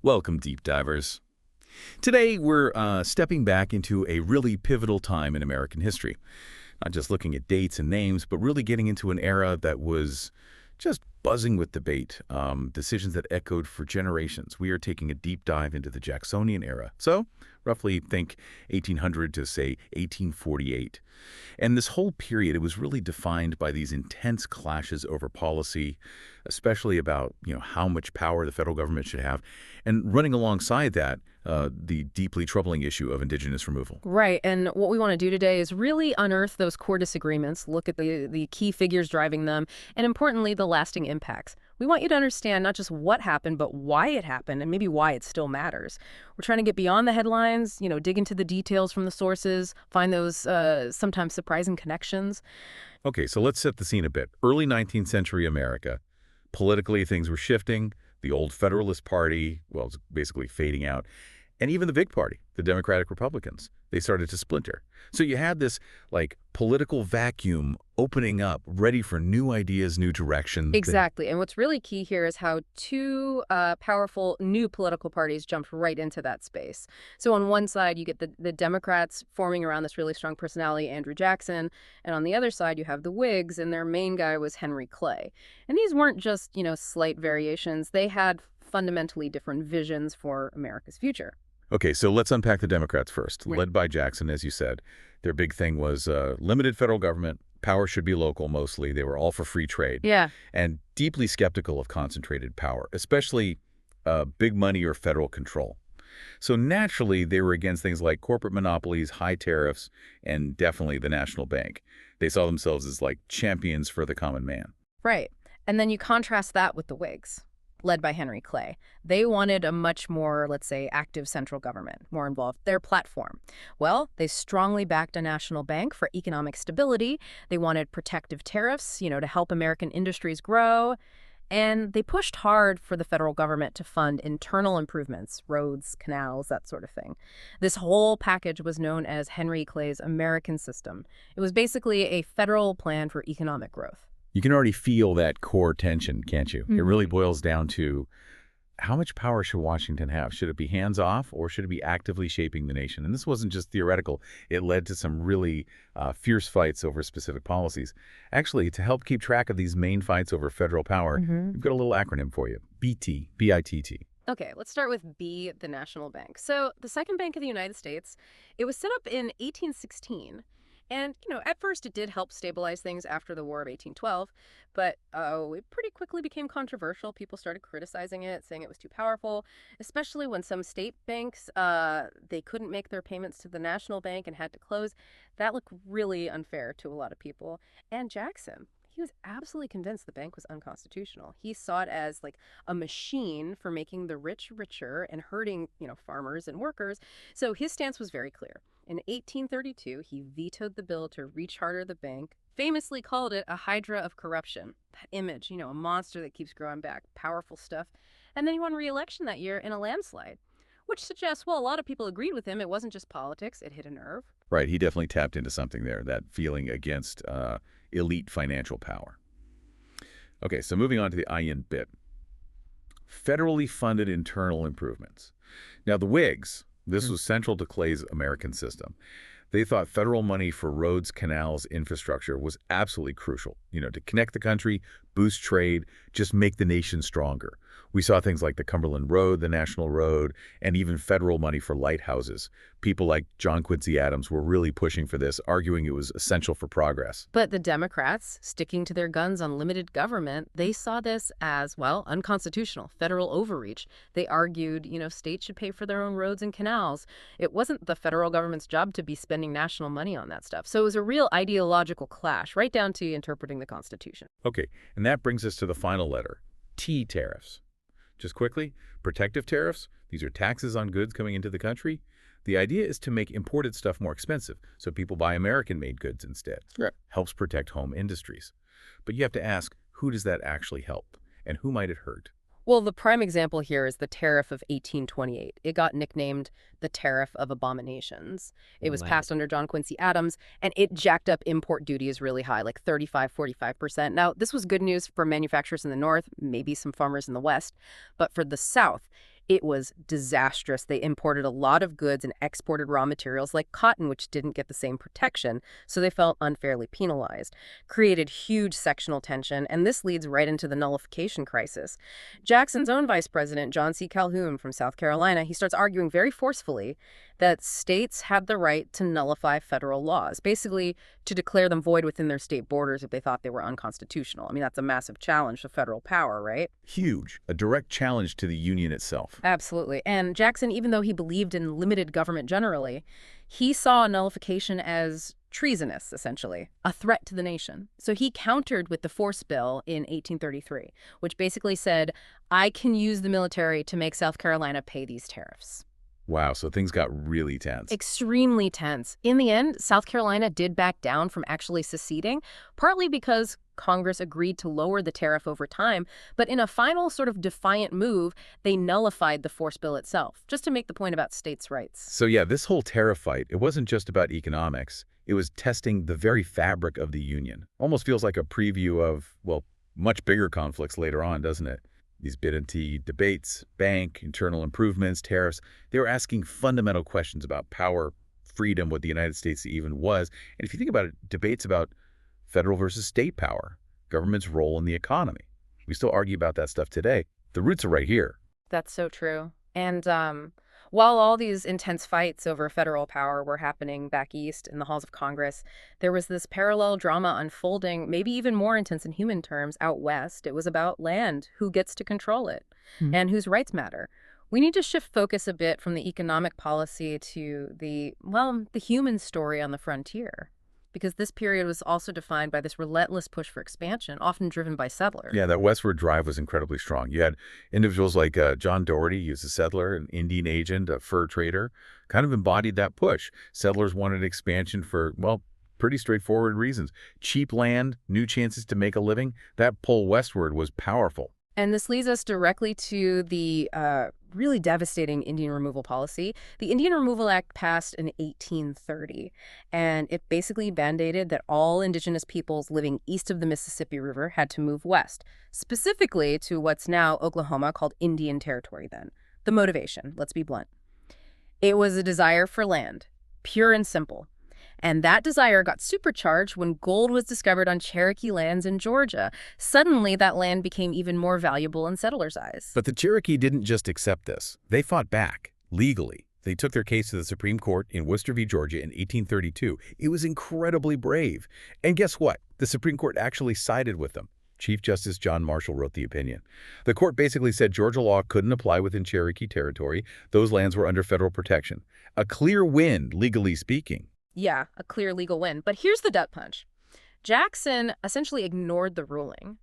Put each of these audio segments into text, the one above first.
Welcome, deep divers. Today, we're stepping back into a really pivotal time in American history. Not just looking at dates and names, but really getting into an era that was just buzzing with debate, decisions that echoed for generations. We are taking a deep dive into the Jacksonian era. So, roughly think 1800 to, say, 1848. And this whole period, it was really defined by these intense clashes over policy, especially about, how much power the federal government should have. And running alongside that, the deeply troubling issue of indigenous removal. Right, and what we want to do today is really unearth those core disagreements, look at the key figures driving them, and importantly, the lasting impacts. We want you to understand not just what happened, but why it happened, and maybe why it still matters. We're trying to get beyond the headlines, dig into the details from the sources, find those sometimes surprising connections. Okay, so let's set the scene a bit. Early 19th century America. Politically, things were shifting. The old Federalist Party, well, it's basically fading out. And even the big party, the Democratic Republicans, they started to splinter. So you had this, political vacuum opening up, ready for new ideas, new direction. Exactly, and what's really key here is how two powerful new political parties jumped right into that space. So on one side, you get the Democrats forming around this really strong personality, Andrew Jackson, and on the other side, you have the Whigs, and their main guy was Henry Clay. And these weren't just, slight variations. They had fundamentally different visions for America's future. Okay, so let's unpack the Democrats first. Right. Led by Jackson, as you said. Their big thing was limited federal government. Power should be local mostly. They were all for free trade. Yeah. And deeply skeptical of concentrated power, especially big money or federal control. So naturally, they were against things like corporate monopolies, high tariffs, and definitely the national bank. They saw themselves as champions for the common man. Right. And then you contrast that with the Whigs, led by Henry Clay. They wanted a much more, let's say, active central government, more involved. Their platform. Well, they strongly backed a national bank for economic stability. They wanted protective tariffs, to help American industries grow. And they pushed hard for the federal government to fund internal improvements, roads, canals, that sort of thing. This whole package was known as Henry Clay's American System. It was basically a federal plan for economic growth. You can already feel that core tension, can't you? It really boils down to how much power should Washington have? Should it be hands-off or should it be actively shaping the nation? And this wasn't just theoretical. It led to some really fierce fights over specific policies. Actually, to help keep track of these main fights over federal power, we've got a little acronym for you. BT, B-I-T-T. Okay, let's start with B, the National Bank. So the Second Bank of the United States, it was set up in 1816. And, at first it did help stabilize things after the War of 1812, but it pretty quickly became controversial. People started criticizing it, saying it was too powerful, especially when some state banks, they couldn't make their payments to the national bank and had to close. That looked really unfair to a lot of people. And Jackson, he was absolutely convinced the bank was unconstitutional. He saw it as a machine for making the rich richer and hurting, farmers and workers. So his stance was very clear. In 1832, he vetoed the bill to recharter the bank, famously called it a hydra of corruption. That image, a monster that keeps growing back, powerful stuff. And then he won re-election that year in a landslide, which suggests, well, a lot of people agreed with him. It wasn't just politics. It hit a nerve. Right, he definitely tapped into something there, that feeling against elite financial power. Okay, so moving on to the IN bit. Federally funded internal improvements. Now, the Whigs, this was central to Clay's American System. They thought federal money for roads, canals, infrastructure was absolutely crucial, to connect the country, boost trade, just make the nation stronger. We saw things like the Cumberland Road, the National Road, and even federal money for lighthouses. People like John Quincy Adams were really pushing for this, arguing it was essential for progress. But the Democrats, sticking to their guns on limited government, they saw this as, well, unconstitutional, federal overreach. They argued, states should pay for their own roads and canals. It wasn't the federal government's job to be spending national money on that stuff. So it was a real ideological clash, right down to interpreting the Constitution. Okay, and that brings us to the final letter, T, tariffs. Just quickly, protective tariffs, these are taxes on goods coming into the country. The idea is to make imported stuff more expensive, so people buy American-made goods instead. Right. Helps protect home industries. But you have to ask, who does that actually help? And who might it hurt? Well, the prime example here is the Tariff of 1828. It got nicknamed the Tariff of Abominations. It was passed under John Quincy Adams, and it jacked up import duties really high, 35, 45%. Now, this was good news for manufacturers in the North, maybe some farmers in the West, but for the South, It was disastrous. They imported a lot of goods and exported raw materials like cotton, which didn't get the same protection, so they felt unfairly penalized. Created huge sectional tension, and this leads right into the nullification crisis. Jackson's own vice president, John C. Calhoun from South Carolina, he starts arguing very forcefully that states had the right to nullify federal laws, basically to declare them void within their state borders if they thought they were unconstitutional. I mean, that's a massive challenge to federal power, right? Huge. A direct challenge to the Union itself. Absolutely. And Jackson, even though he believed in limited government generally, he saw nullification as treasonous, essentially, a threat to the nation. So he countered with the Force Bill in 1833, which basically said, I can use the military to make South Carolina pay these tariffs. Wow, so things got really tense. Extremely tense. In the end, South Carolina did back down from actually seceding, partly because Congress agreed to lower the tariff over time, but in a final sort of defiant move, they nullified the Force Bill itself, just to make the point about states' rights. So yeah, this whole tariff fight, it wasn't just about economics. It was testing the very fabric of the Union. Almost feels like a preview of, well, much bigger conflicts later on, doesn't it? These bid-and-tea debates, bank, internal improvements, tariffs, they were asking fundamental questions about power, freedom, what the United States even was. And if you think about it, debates about federal versus state power, government's role in the economy. We still argue about that stuff today. The roots are right here. That's so true. And while all these intense fights over federal power were happening back east in the halls of Congress, there was this parallel drama unfolding, maybe even more intense in human terms, out west. It was about land, who gets to control it, and whose rights matter. We need to shift focus a bit from the economic policy to the human story on the frontier. Because this period was also defined by this relentless push for expansion, often driven by settlers. Yeah, that westward drive was incredibly strong. You had individuals like John Doherty, he was a settler, an Indian agent, a fur trader, kind of embodied that push. Settlers wanted expansion for, well, pretty straightforward reasons. Cheap land, new chances to make a living. That pull westward was powerful. And this leads us directly to the really devastating Indian removal policy. The Indian Removal Act passed in 1830, and it basically mandated that all indigenous peoples living east of the Mississippi River had to move west, specifically to what's now Oklahoma, called Indian Territory then. The motivation, let's be blunt. It was a desire for land, pure and simple. And that desire got supercharged when gold was discovered on Cherokee lands in Georgia. Suddenly, that land became even more valuable in settlers' eyes. But the Cherokee didn't just accept this. They fought back, legally. They took their case to the Supreme Court in Worcester v. Georgia in 1832. It was incredibly brave. And guess what? The Supreme Court actually sided with them. Chief Justice John Marshall wrote the opinion. The court basically said Georgia law couldn't apply within Cherokee territory. Those lands were under federal protection. A clear win, legally speaking. Yeah, a clear legal win. But here's the gut punch. Jackson essentially ignored the ruling.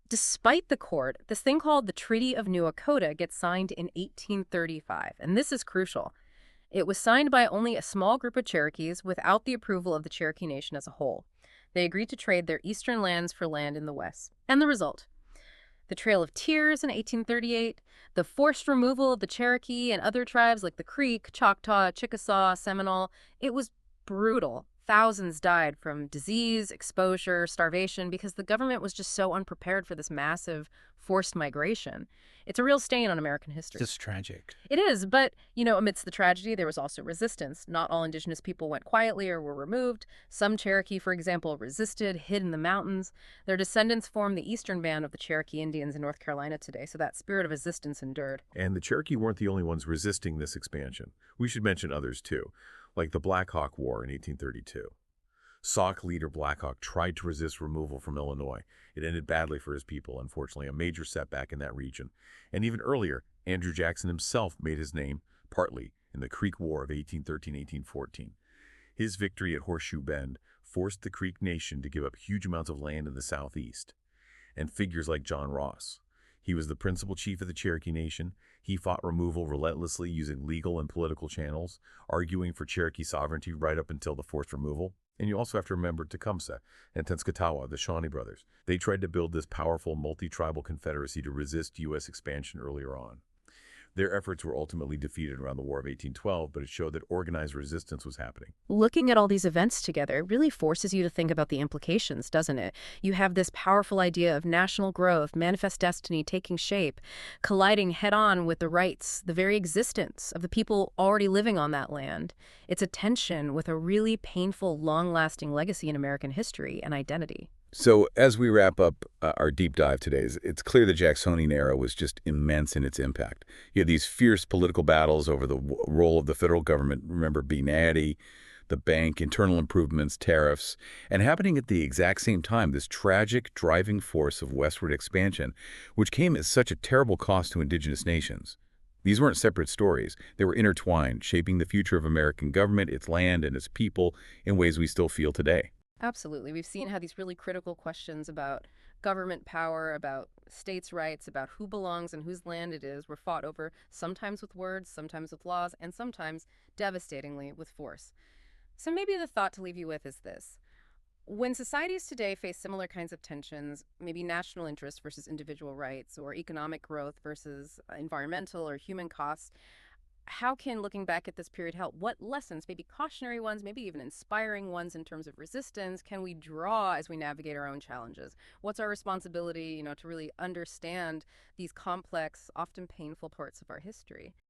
Despite the court, this thing called the Treaty of New Echota gets signed in 1835, and this is crucial. It was signed by only a small group of Cherokees without the approval of the Cherokee Nation as a whole. They agreed to trade their eastern lands for land in the west. And the result? The Trail of Tears in 1838, the forced removal of the Cherokee and other tribes like the Creek, Choctaw, Chickasaw, Seminole. It was brutal. Thousands died from disease, exposure, starvation, because the government was just so unprepared for this massive forced migration. It's a real stain on American history. Just tragic. It is, but, amidst the tragedy, there was also resistance. Not all indigenous people went quietly or were removed. Some Cherokee, for example, resisted, hid in the mountains. Their descendants form the eastern band of the Cherokee Indians in North Carolina today, so that spirit of resistance endured. And the Cherokee weren't the only ones resisting this expansion. We should mention others, too, like the Black Hawk War in 1832. Sauk leader Black Hawk tried to resist removal from Illinois. It ended badly for his people, unfortunately, a major setback in that region. And even earlier, Andrew Jackson himself made his name, partly, in the Creek War of 1813-1814. His victory at Horseshoe Bend forced the Creek Nation to give up huge amounts of land in the southeast. And figures like John Ross. He was the principal chief of the Cherokee Nation. He fought removal relentlessly using legal and political channels, arguing for Cherokee sovereignty right up until the forced removal. And you also have to remember Tecumseh and Tenskwatawa, the Shawnee brothers. They tried to build this powerful multi-tribal confederacy to resist U.S. expansion earlier on. Their efforts were ultimately defeated around the War of 1812, but it showed that organized resistance was happening. Looking at all these events together really forces you to think about the implications, doesn't it? You have this powerful idea of national growth, manifest destiny taking shape, colliding head-on with the rights, the very existence of the people already living on that land. It's a tension with a really painful, long-lasting legacy in American history and identity. So as we wrap up our deep dive today, it's clear the Jacksonian era was just immense in its impact. You had these fierce political battles over the role of the federal government. Remember B-90, the bank, internal improvements, tariffs, and happening at the exact same time, this tragic driving force of westward expansion, which came at such a terrible cost to indigenous nations. These weren't separate stories. They were intertwined, shaping the future of American government, its land, and its people in ways we still feel today. Absolutely. We've seen how these really critical questions about government power, about states' rights, about who belongs and whose land it is were fought over, sometimes with words, sometimes with laws, and sometimes, devastatingly, with force. So maybe the thought to leave you with is this. When societies today face similar kinds of tensions, maybe national interest versus individual rights, or economic growth versus environmental or human costs, how can looking back at this period help? What lessons, maybe cautionary ones, maybe even inspiring ones in terms of resistance, can we draw as we navigate our own challenges? What's our responsibility, to really understand these complex, often painful parts of our history?